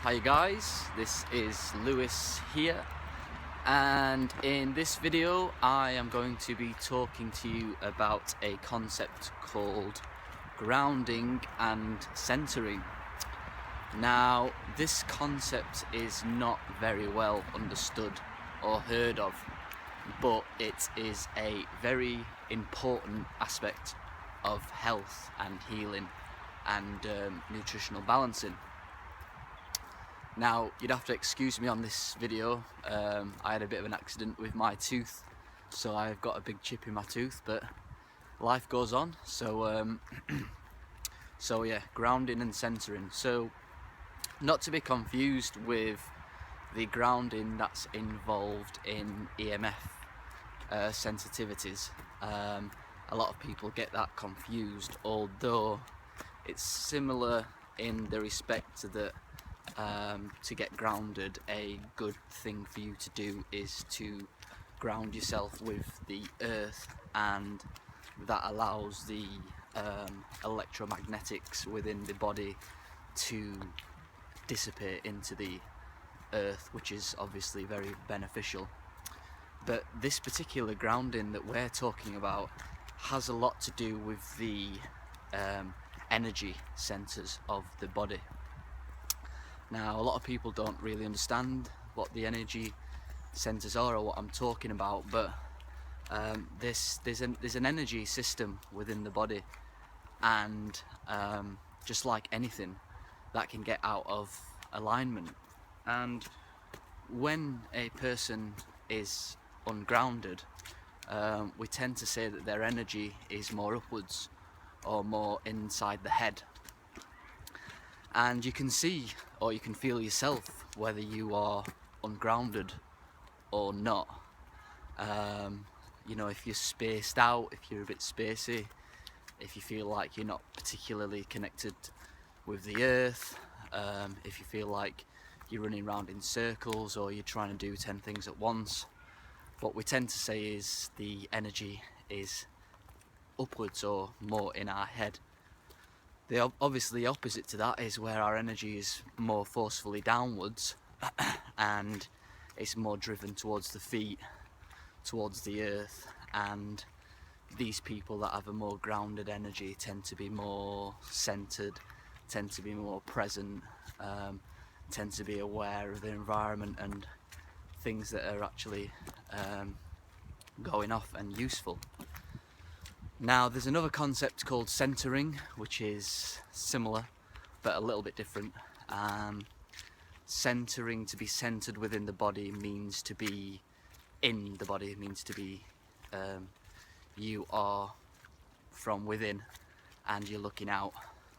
Hi guys, this is Lewis here, and in this video I am going to be talking to you about a concept called grounding and centering. Now, this concept is not very well understood or heard of, but it is a very important aspect of health and healing and nutritional balancing. Now, you'd have to excuse me on this video. I had a bit of an accident with my tooth, so I've got a big chip in my tooth, but life goes on. So yeah, grounding and centering. So not to be confused with the grounding that's involved in EMF sensitivities. A lot of people get that confused, although it's similar in the respect that to get grounded, a good thing for you to do is to ground yourself with the earth, and that allows the electromagnetics within the body to dissipate into the earth, which is obviously very beneficial. But this particular grounding that we're talking about has a lot to do with the energy centers of the body. Now, a lot of people don't really understand what the energy centers are or what I'm talking about, but there's an energy system within the body, and just like anything, that can get out of alignment. And when a person is ungrounded, we tend to say that their energy is more upwards or more inside the head. And you can see, or you can feel yourself, whether you are ungrounded or not. You know, if you're spaced out, if you're a bit spacey, if you feel like you're not particularly connected with the earth, if you feel like you're running around in circles or you're trying to do 10 things at once, what we tend to say is the energy is upwards or more in our head. The obviously opposite to that is where our energy is more forcefully downwards and it's more driven towards the feet, towards the earth. And these people that have a more grounded energy tend to be more centered, tend to be more present, tend to be aware of the environment and things that are actually going off and useful. Now, there's another concept called centering, which is similar but a little bit different. Centering, to be centered within the body, means to be in the body, means to be you are from within and you're looking out,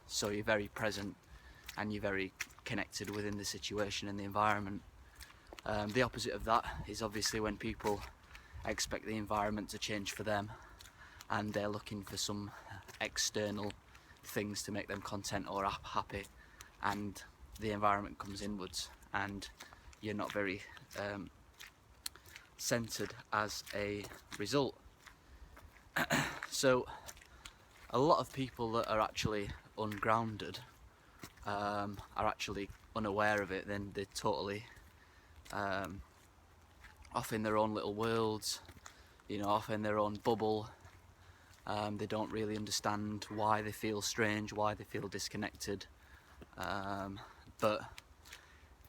so you're very present and you're very connected within the situation and the environment. The opposite of that is obviously when people expect the environment to change for them and they're looking for some external things to make them content or happy, and the environment comes inwards and you're not very centered as a result. So a lot of people that are actually ungrounded are actually unaware of it. Then they're totally off in their own little worlds, you know, off in their own bubble. They don't really understand why they feel strange, why they feel disconnected. But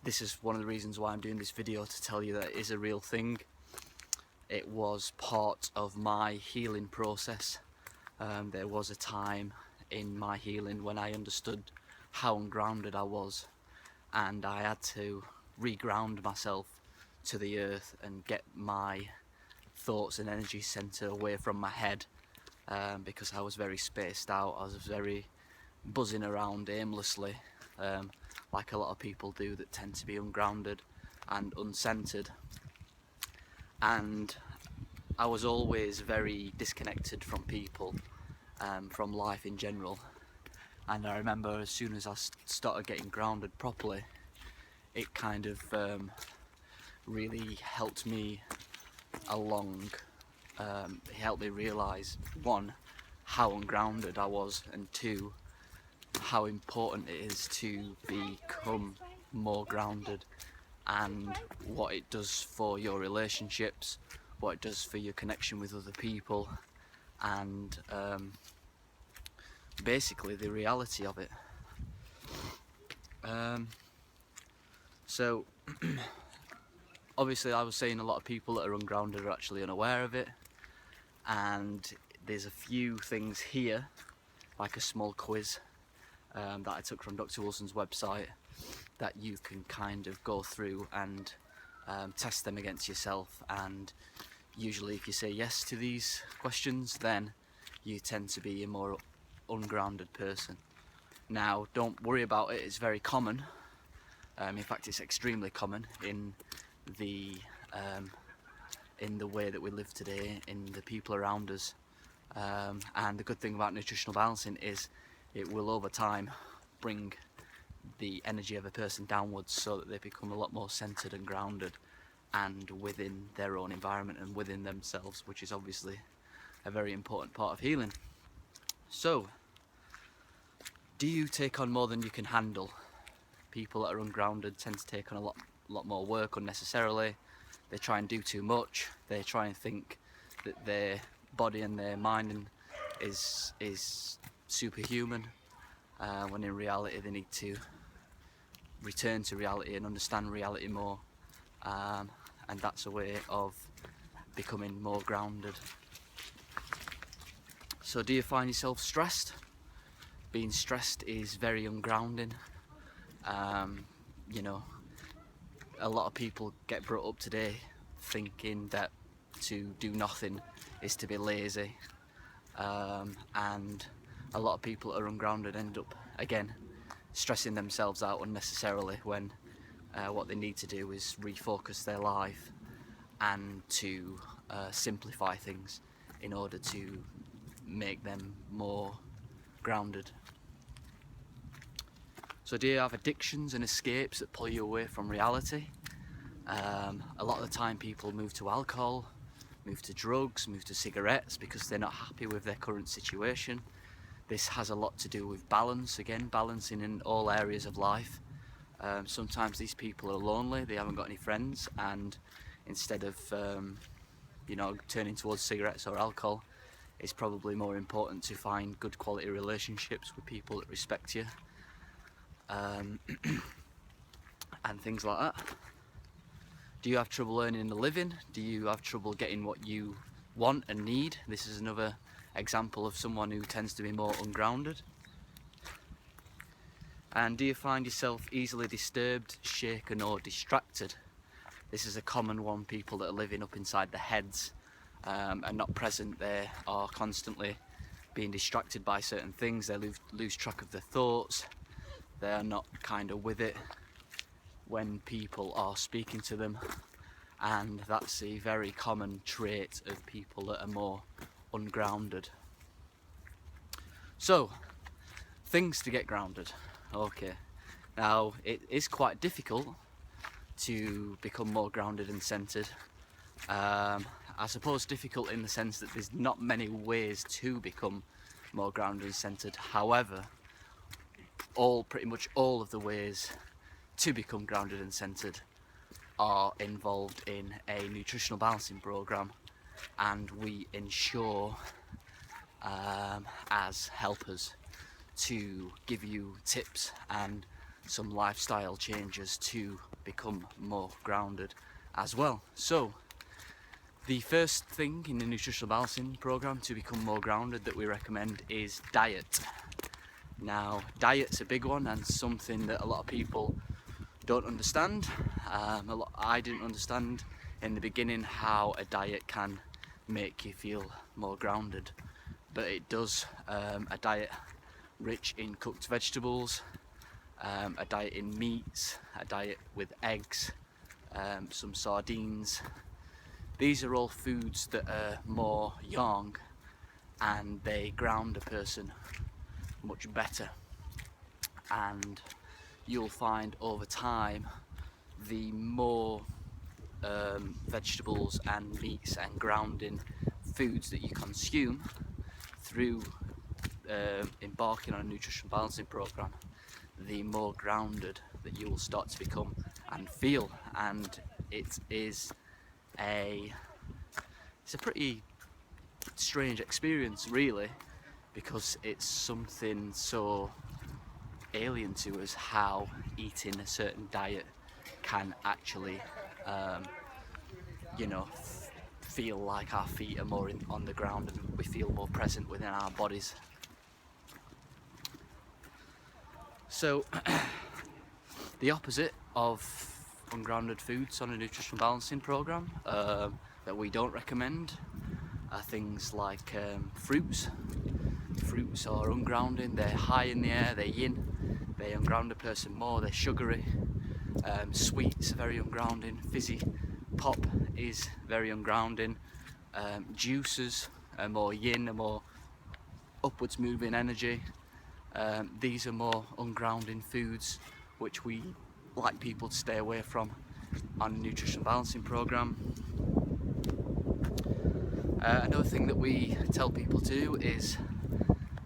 this is one of the reasons why I'm doing this video, to tell you that it is a real thing. It was part of my healing process. There was a time in my healing when I understood how ungrounded I was, and I had to reground myself to the earth and get my thoughts and energy center away from my head. Because I was very spaced out, I was very buzzing around aimlessly, like a lot of people do that tend to be ungrounded and uncentered. And I was always very disconnected from people, from life in general. And I remember as soon as I started getting grounded properly, it kind of really helped me along. It helped me realise, one, how ungrounded I was, and two, how important it is to become more grounded, and what it does for your relationships, what it does for your connection with other people, and basically the reality of it. So obviously I was saying a lot of people that are ungrounded are actually unaware of it, and there's a few things here, like a small quiz that I took from Dr. Wilson's website, that you can kind of go through and test them against yourself, and usually if you say yes to these questions, then you tend to be a more ungrounded person. Now, don't worry about it, it's very common. In fact, it's extremely common in the way that we live today, in the people around us. And the good thing about nutritional balancing is it will over time bring the energy of a person downwards so that they become a lot more centered and grounded and within their own environment and within themselves, which is obviously a very important part of healing. So, do you take on more than you can handle? People that are ungrounded tend to take on a lot more work unnecessarily. They try and do too much. They try and think that their body and their mind is superhuman, when in reality they need to return to reality and understand reality more, and that's a way of becoming more grounded. So do you find yourself stressed? Being stressed is very ungrounding. You know, a lot of people get brought up today thinking that to do nothing is to be lazy, and a lot of people that are ungrounded end up, again, stressing themselves out unnecessarily when what they need to do is refocus their life and to simplify things in order to make them more grounded. So do you have addictions and escapes that pull you away from reality? A lot of the time people move to alcohol, move to drugs, move to cigarettes because they're not happy with their current situation. This has a lot to do with balance, again, balancing in all areas of life. Sometimes these people are lonely, they haven't got any friends, and instead of turning towards cigarettes or alcohol, it's probably more important to find good quality relationships with people that respect you, and things like that. Do you have trouble earning a living? Do you have trouble getting what you want and need? This is another example of someone who tends to be more ungrounded. And do you find yourself easily disturbed, shaken or distracted? This is a common one. People that are living up inside their heads and not present, they are constantly being distracted by certain things. They lose track of their thoughts. They are not kind of with it when people are speaking to them, and that's a very common trait of people that are more ungrounded. So, things to get grounded. Okay, now it is quite difficult to become more grounded and centered. I suppose difficult in the sense that there's not many ways to become more grounded and centered. However, pretty much all of the ways to become grounded and centered are involved in a nutritional balancing program, and we ensure as helpers to give you tips and some lifestyle changes to become more grounded as well. So the first thing in the nutritional balancing program to become more grounded that we recommend is diet. Now, diet's a big one and something that a lot of people don't understand. I didn't understand in the beginning how a diet can make you feel more grounded, but it does. A diet rich in cooked vegetables, a diet in meats, a diet with eggs, some sardines. These are all foods that are more yang, and they ground a person much better, and you'll find over time the more vegetables and meats and grounding foods that you consume through embarking on a nutritional balancing program, the more grounded that you will start to become and feel. And it's a pretty strange experience, really, because it's something so alien to us, how eating a certain diet can actually feel like our feet are more on the ground and we feel more present within our bodies. So the opposite of ungrounded foods on a nutritional balancing program that we don't recommend are things like fruits. Fruits are ungrounding, they're high in the air, they're yin, they unground a person more, they're sugary. Sweets are very ungrounding, fizzy pop is very ungrounding. Juices are more yin, are more upwards moving energy. These are more ungrounding foods which we like people to stay away from on a nutritional balancing program. Another thing that we tell people to do is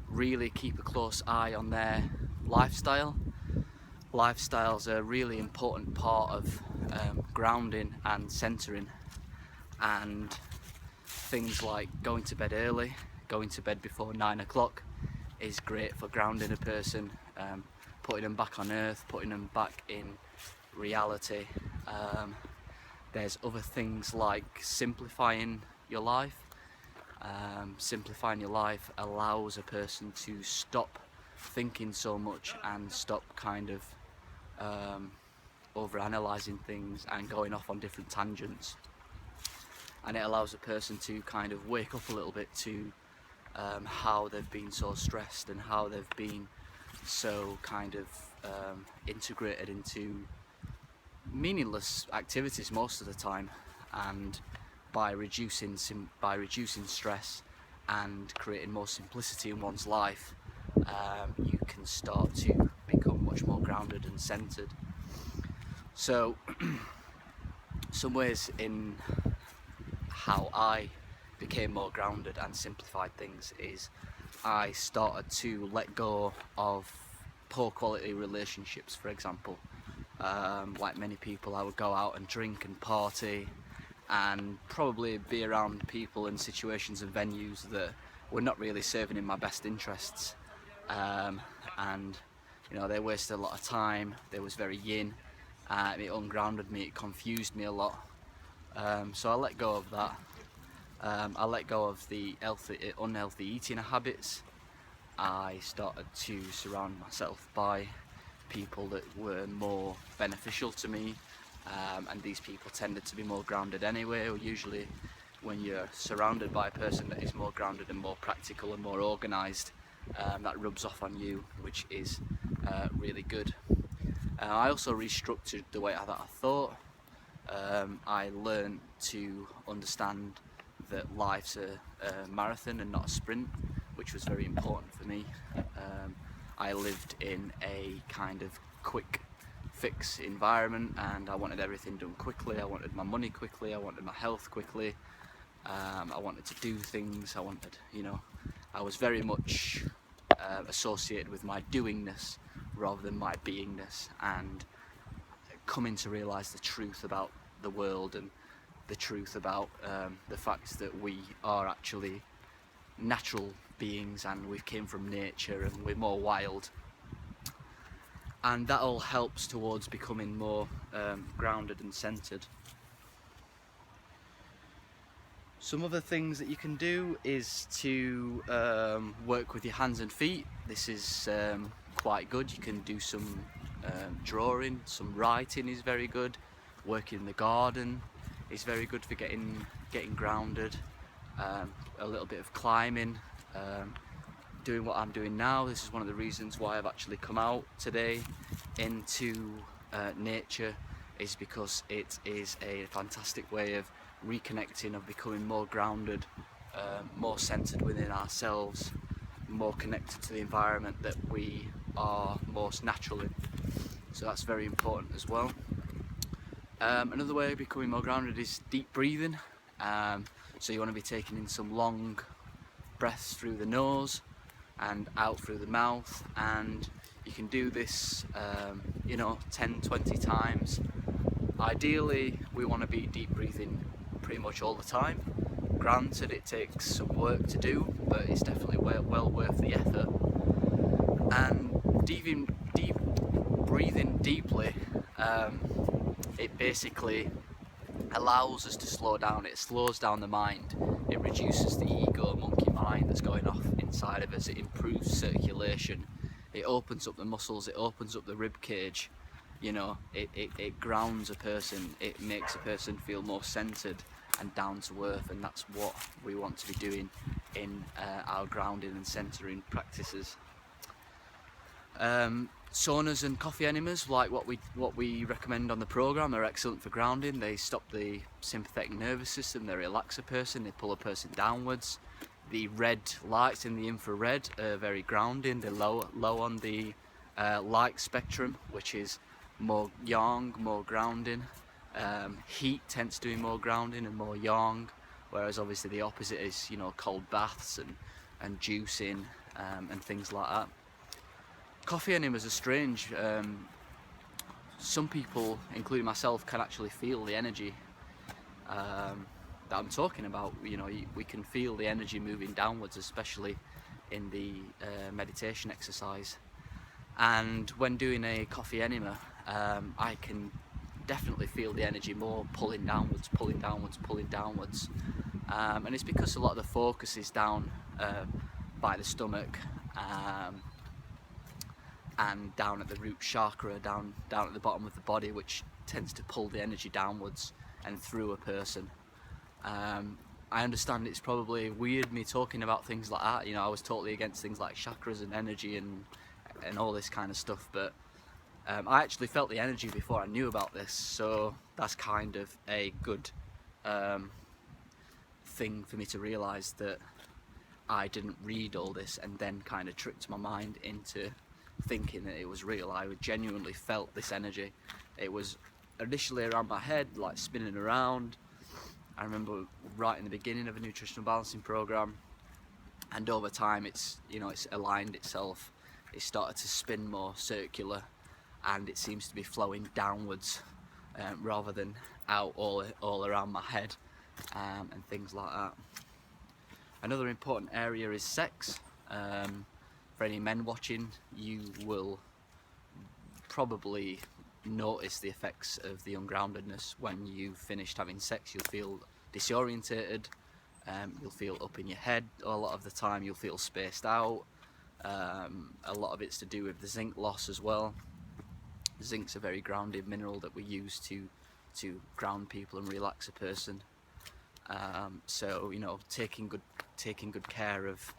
really keep a close eye on their lifestyle. Lifestyle's a really important part of grounding and centering, and things like going to bed early, going to bed before 9 o'clock is great for grounding a person, putting them back on earth, putting them back in reality. There's other things like simplifying your life. Simplifying your life allows a person to stop thinking so much and stop kind of over-analysing things and going off on different tangents. And it allows a person to kind of wake up a little bit to how they've been so stressed and how they've been so kind of integrated into meaningless activities most of the time. And by reducing stress and creating more simplicity in one's life, you can start to become much more grounded and centered. So some ways in how I became more grounded and simplified things is I started to let go of poor quality relationships, for example. Like many people, I would go out and drink and party and probably be around people in situations and venues that were not really serving in my best interests. And they wasted a lot of time. They was very yin. It ungrounded me, it confused me a lot. So I let go of that. I let go of the unhealthy eating habits. I started to surround myself by people that were more beneficial to me, and these people tended to be more grounded anyway. Usually when you're surrounded by a person that is more grounded and more practical and more organised, that rubs off on you, which is really good. I also restructured the way that I thought. I learned to understand that life's a marathon and not a sprint, which was very important for me. I lived in a kind of quick fix environment and I wanted everything done quickly. I wanted my money quickly, I wanted my health quickly, I wanted to do things, I was very much associated with my doingness rather than my beingness, and coming to realise the truth about the world and the truth about the fact that we are actually natural beings and we came from nature and we're more wild, and that all helps towards becoming more grounded and centered. Some other things that you can do is to work with your hands and feet. This is quite good. You can do some drawing, some writing is very good. Working in the garden is very good for getting grounded. A little bit of climbing, doing what I'm doing now. This is one of the reasons why I've actually come out today into nature, is because it is a fantastic way of reconnecting, of becoming more grounded, more centered within ourselves, more connected to the environment that we are most natural in. So that's very important as well. Another way of becoming more grounded is deep breathing. So you want to be taking in some long breaths through the nose and out through the mouth, and you can do this 10-20 times. Ideally we want to be deep breathing pretty much all the time. Granted, it takes some work to do, but it's definitely well worth the effort. And breathing deeply, it basically allows us to slow down. It slows down the mind. It reduces the ego monkey mind that's going off inside of us. It improves circulation. It opens up the muscles. It opens up the rib cage. It grounds a person. It makes a person feel more centered and down to earth, and that's what we want to be doing in our grounding and centering practices. Saunas and coffee enemas, like what we recommend on the program, are excellent for grounding. They stop the sympathetic nervous system. They relax a person. They pull a person downwards. The red lights in the infrared are very grounding. They're low on the light spectrum, which is more yang, more grounding. Heat tends to be more grounding and more yang, whereas obviously the opposite is cold baths and juicing and things like that. Coffee enemas are strange. Some people, including myself, can actually feel the energy that I'm talking about. We can feel the energy moving downwards, especially in the meditation exercise. And when doing a coffee enema, I can definitely feel the energy more pulling downwards. And it's because a lot of the focus is down by the stomach, and down at the root chakra, down at the bottom of the body, which tends to pull the energy downwards and through a person. I understand it's probably weird me talking about things like that. I was totally against things like chakras and energy and all this kind of stuff, but I actually felt the energy before I knew about this, so that's kind of a good thing for me to realise, that I didn't read all this and then kind of tricked my mind into thinking that it was real. I genuinely felt this energy. It was initially around my head, like spinning around. I remember right in the beginning of a nutritional balancing program, and over time it's aligned itself. It started to spin more circular, and it seems to be flowing downwards rather than out all around my head and things like that. Another important area is sex. For any men watching, you will probably notice the effects of the ungroundedness. When you've finished having sex, you'll feel disorientated, you'll feel up in your head a lot of the time, you'll feel spaced out. A lot of it's to do with the zinc loss as well. Zinc's a very grounded mineral that we use to ground people and relax a person. So taking good care of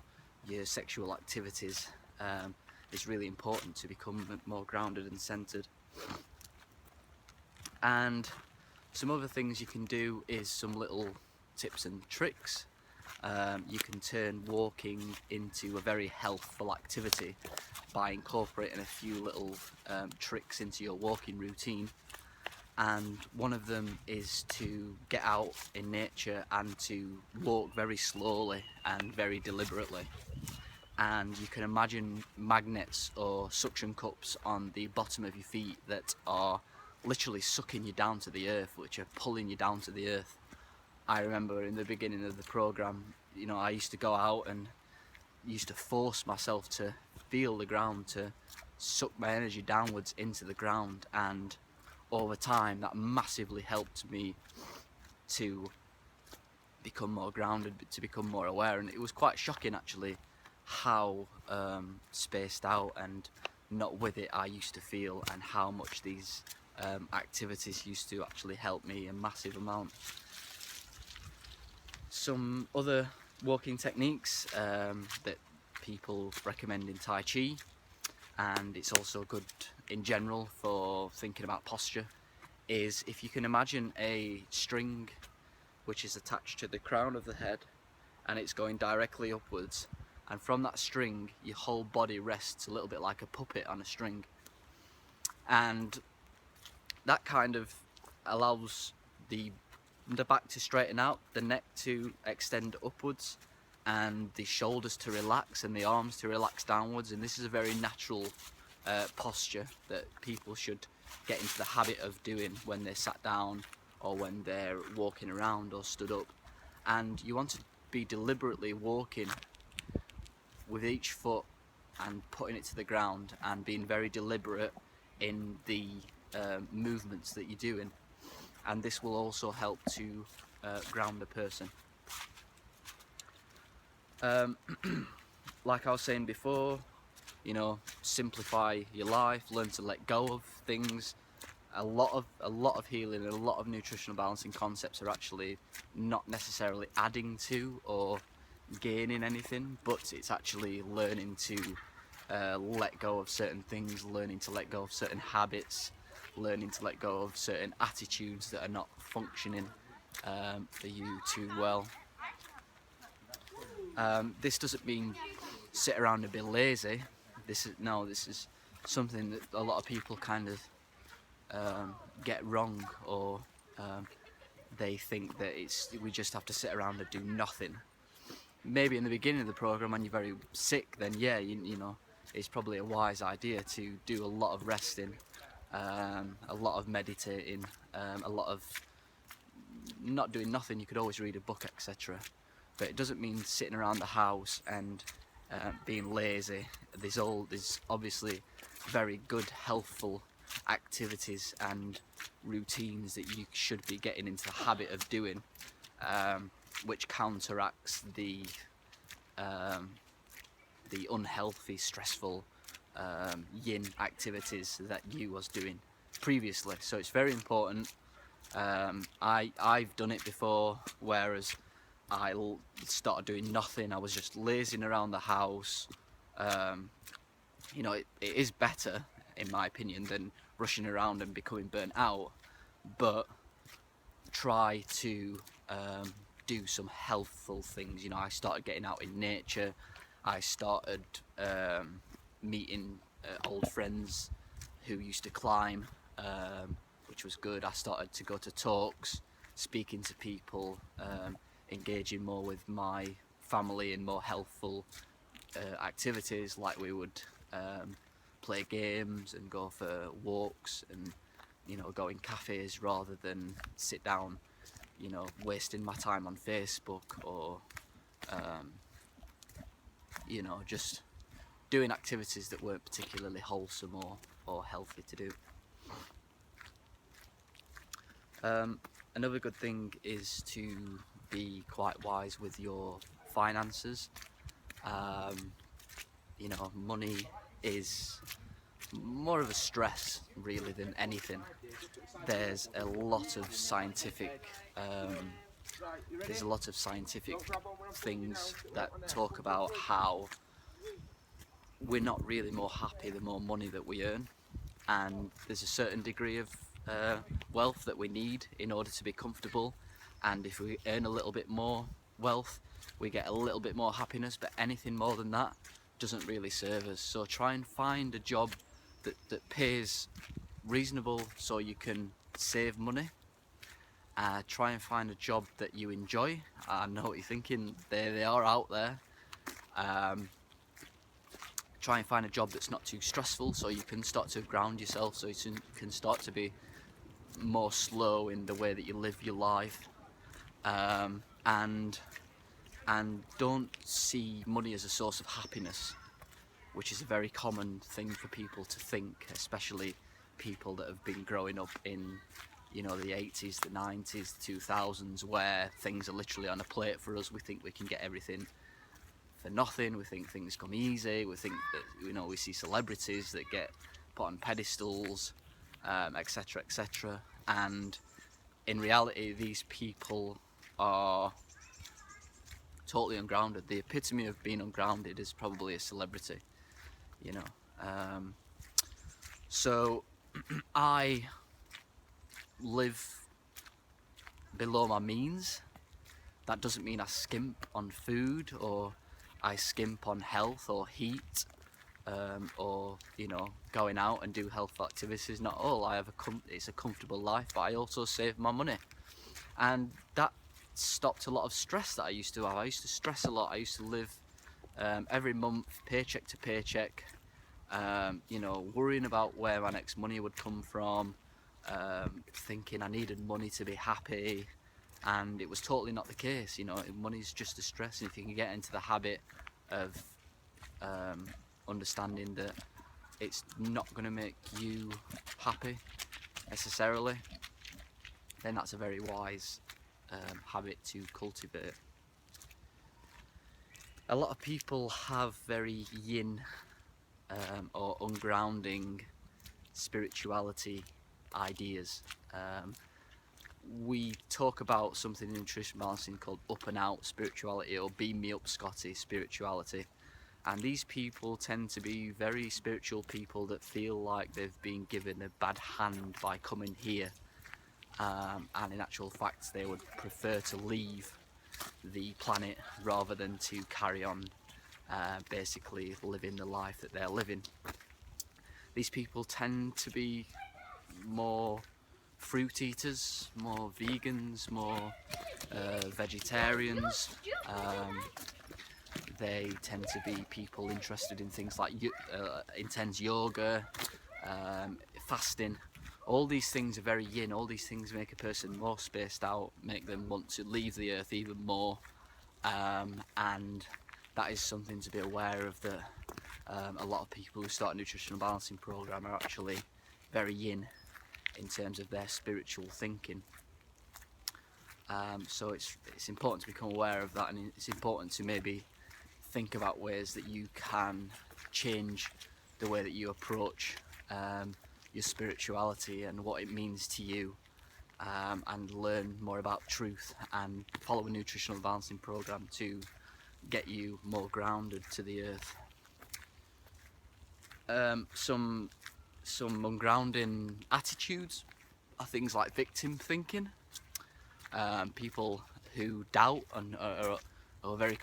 your sexual activities is really important to become more grounded and centered. And some other things you can do is some little tips and tricks. You can turn walking into a very healthful activity by incorporating a few little tricks into your walking routine. And one of them is to get out in nature and to walk very slowly and very deliberately. And you can imagine magnets or suction cups on the bottom of your feet that are literally sucking you down to the earth, which are pulling you down to the earth. I remember in the beginning of the program, I used to go out and used to force myself to feel the ground, to suck my energy downwards into the ground, and over time that massively helped me to become more grounded, to become more aware. And it was quite shocking actually how spaced out and not with it I used to feel, and how much these activities used to actually help me a massive amount. Some other walking techniques that people recommend in Tai Chi, and it's also good in general for thinking about posture, is if you can imagine a string which is attached to the crown of the head and it's going directly upwards, and from that string your whole body rests a little bit like a puppet on a string, and that kind of allows the back to straighten out, the neck to extend upwards, and the shoulders to relax and the arms to relax downwards. And this is a very natural posture that people should get into the habit of doing when they're sat down or when they're walking around or stood up. And you want to be deliberately walking with each foot and putting it to the ground and being very deliberate in the movements that you're doing, and this will also help to ground a person. Like I was saying before, you know, simplify your life, learn to let go of things. A lot of healing and a lot of nutritional balancing concepts are actually not necessarily adding to or gaining anything, but it's actually learning to let go of certain things, learning to let go of certain habits, learning to let go of certain attitudes that are not functioning for you too well. This doesn't mean sit around and be lazy. This is something that a lot of people kind of get wrong, or they think that we just have to sit around and do nothing. Maybe in the beginning of the program when you're very sick, then yeah, you know, it's probably a wise idea to do a lot of resting, a lot of meditating, a lot of not doing nothing. You could always read a book, etc. But it doesn't mean sitting around the house and being lazy. There's obviously very good, healthful activities and routines that you should be getting into the habit of doing, which counteracts the unhealthy, stressful yin activities that you was doing previously. So it's very important. I've done it before, whereas I started doing nothing. I was just lazing around the house. You know, it is better, in my opinion, than rushing around and becoming burnt out, but try to do some healthful things. You know, I started getting out in nature. I started meeting old friends who used to climb, which was good. I started to go to talks, speaking to people, engaging more with my family in more healthful activities, like we would play games and go for walks and, you know, go in cafes rather than sit down, you know, wasting my time on Facebook or you know, just doing activities that weren't particularly wholesome or healthy to do. Another good thing is to be quite wise with your finances. You know, money is more of a stress really than anything. There's a lot of scientific things that talk about how we're not really more happy the more money that we earn, and there's a certain degree of wealth that we need in order to be comfortable, and if we earn a little bit more wealth we get a little bit more happiness, but anything more than that doesn't really serve us. So try and find a job that pays reasonable so you can save money. Try and find a job that you enjoy. I know what you're thinking, they are out there. Try and find a job that's not too stressful so you can start to ground yourself, so you can start to be more slow in the way that you live your life. And don't see money as a source of happiness, which is a very common thing for people to think, especially people that have been growing up in, you know, the 80s, the 90s, the 2000s, where things are literally on a plate for us. We think we can get everything for nothing. We think things come easy. We think that, you know, we see celebrities that get put on pedestals, etc., etc. And in reality, these people are totally ungrounded. The epitome of being ungrounded is probably a celebrity, you know. So I live below my means. That doesn't mean I skimp on food or I skimp on health or heat, or, you know, going out and do healthful activities. Not all. I have it's a comfortable life, but I also save my money, and that stopped a lot of stress that I used to have. I used to stress a lot. I used to live every month paycheck to paycheck, you know, worrying about where my next money would come from, thinking I needed money to be happy, and it was totally not the case. You know, money's just a stress, and if you can get into the habit of understanding that it's not going to make you happy necessarily, then that's a very wise habit to cultivate. A lot of people have very yin or ungrounding spirituality ideas. We talk about something in nutrition balancing called up and out spirituality, or beam me up Scotty spirituality, and these people tend to be very spiritual people that feel like they've been given a bad hand by coming here, and in actual fact they would prefer to leave the planet rather than to carry on basically living the life that they're living. These people tend to be more fruit eaters, more vegans, more vegetarians. They tend to be people interested in things like intense yoga, fasting. All these things are very yin. All these things make a person more spaced out, make them want to leave the earth even more, and that is something to be aware of, that a lot of people who start a nutritional balancing program are actually very yin in terms of their spiritual thinking. So it's important to become aware of that, and it's important to maybe think about ways that you can change the way that you approach your spirituality and what it means to you, and learn more about truth and follow a nutritional balancing program to get you more grounded to the earth. Some ungrounding attitudes are things like victim thinking. People who doubt and are very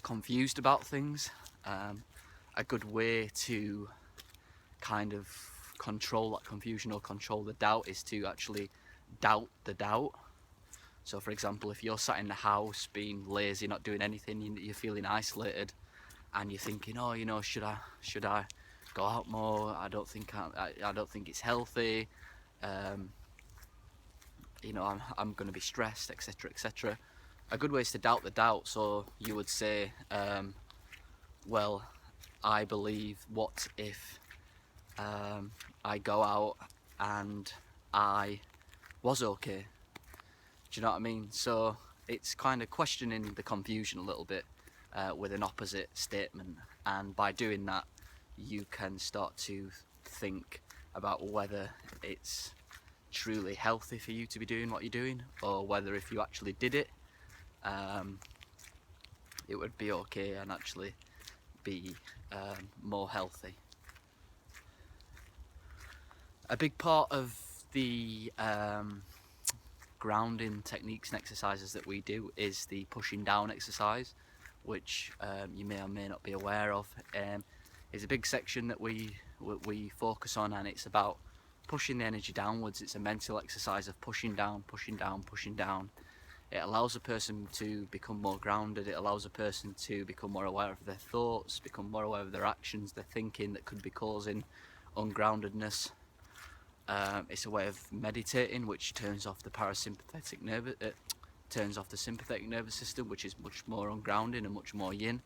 confused about things. A good way to kind of control that confusion or control the doubt is to actually doubt the doubt. So for example, if you're sat in the house being lazy, not doing anything, you're feeling isolated, and you're thinking, oh, you know, should I go out more? I don't think it's healthy. You know, I'm going to be stressed, etc., etc. A good way is to doubt the doubt. So you would say, well, I believe, what if I go out and I was okay? Do you know what I mean? So it's kind of questioning the confusion a little bit with an opposite statement, and by doing that you can start to think about whether it's truly healthy for you to be doing what you're doing, or whether if you actually did it, it would be okay and actually be more healthy. A big part of the grounding techniques and exercises that we do is the pushing down exercise, which you may or may not be aware of. It's a big section that we focus on, and it's about pushing the energy downwards. It's a mental exercise of pushing down, pushing down, pushing down. It allows a person to become more grounded. It allows a person to become more aware of their thoughts, become more aware of their actions, their thinking that could be causing ungroundedness. It's a way of meditating, which turns off the parasympathetic nervous, turns off the sympathetic nervous system, which is much more ungrounding and much more yin.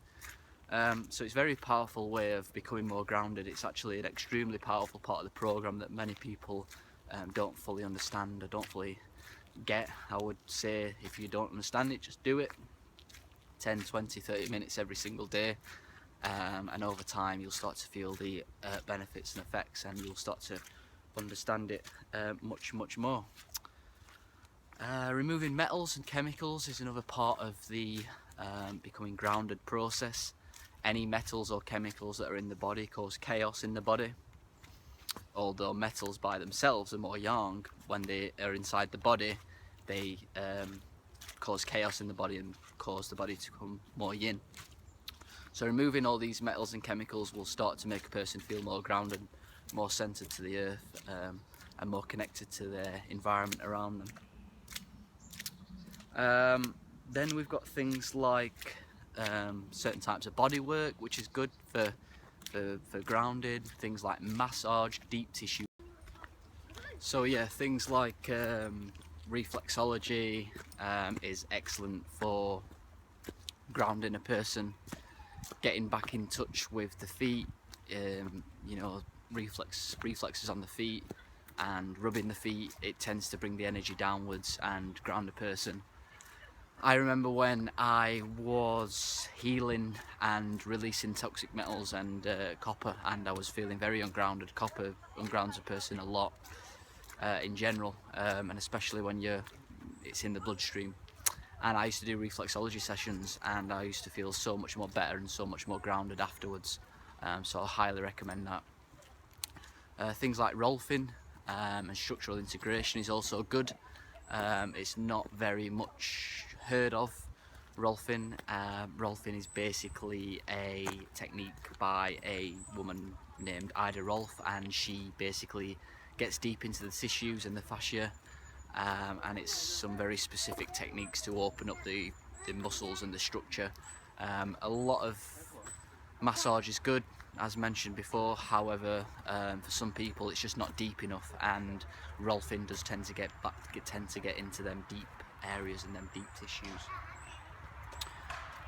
So it's a very powerful way of becoming more grounded. It's actually an extremely powerful part of the program that many people don't fully understand or don't fully get. I would say, if you don't understand it, just do it 10, 20, 30 minutes every single day, and over time you'll start to feel the benefits and effects, and you'll start to understand it much more. Removing metals and chemicals is another part of the becoming grounded process. Any metals or chemicals that are in the body cause chaos in the body. Although metals by themselves are more yang, when they are inside the body, they cause chaos in the body and cause the body to become more yin. So removing all these metals and chemicals will start to make a person feel more grounded, more centered to the earth, and more connected to their environment around them. Then we've got things like certain types of body work, which is good for for grounding, things like massage, deep tissue. So yeah, things like reflexology is excellent for grounding a person, getting back in touch with the feet, you know, reflexes on the feet, and rubbing the feet. It tends to bring the energy downwards and ground a person. I remember when I was healing and releasing toxic metals and copper, and I was feeling very ungrounded. Copper ungrounds a person a lot in general, and especially when it's in the bloodstream. And I used to do reflexology sessions, and I used to feel so much more better and so much more grounded afterwards. So I highly recommend that. Things like rolfing and structural integration is also good. It's not very much heard of. Rolfing. Rolfing is basically a technique by a woman named Ida Rolf, and she basically gets deep into the tissues and the fascia, and it's some very specific techniques to open up the muscles and the structure. A lot of massage is good, as mentioned before. However, for some people it's just not deep enough, and rolfing does tend to get into them deep areas and them deep tissues.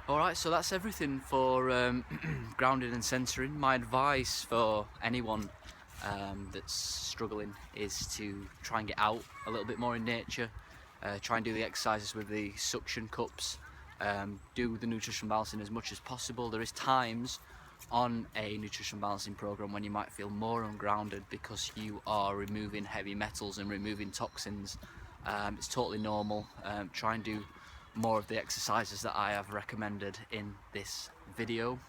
Alright, so that's everything for grounding and centering. My advice for anyone that's struggling is to try and get out a little bit more in nature. Try and do the exercises with the suction cups. Do the nutrition balancing as much as possible. There is times on a nutrition balancing program when you might feel more ungrounded because you are removing heavy metals and removing toxins. It's totally normal. Try and do more of the exercises that I have recommended in this video.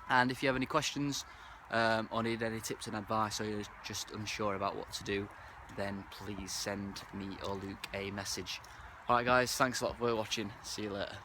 And if you have any questions or need any tips and advice, or you're just unsure about what to do, then please send me or Luke a message. Alright guys, thanks a lot for watching. See you later.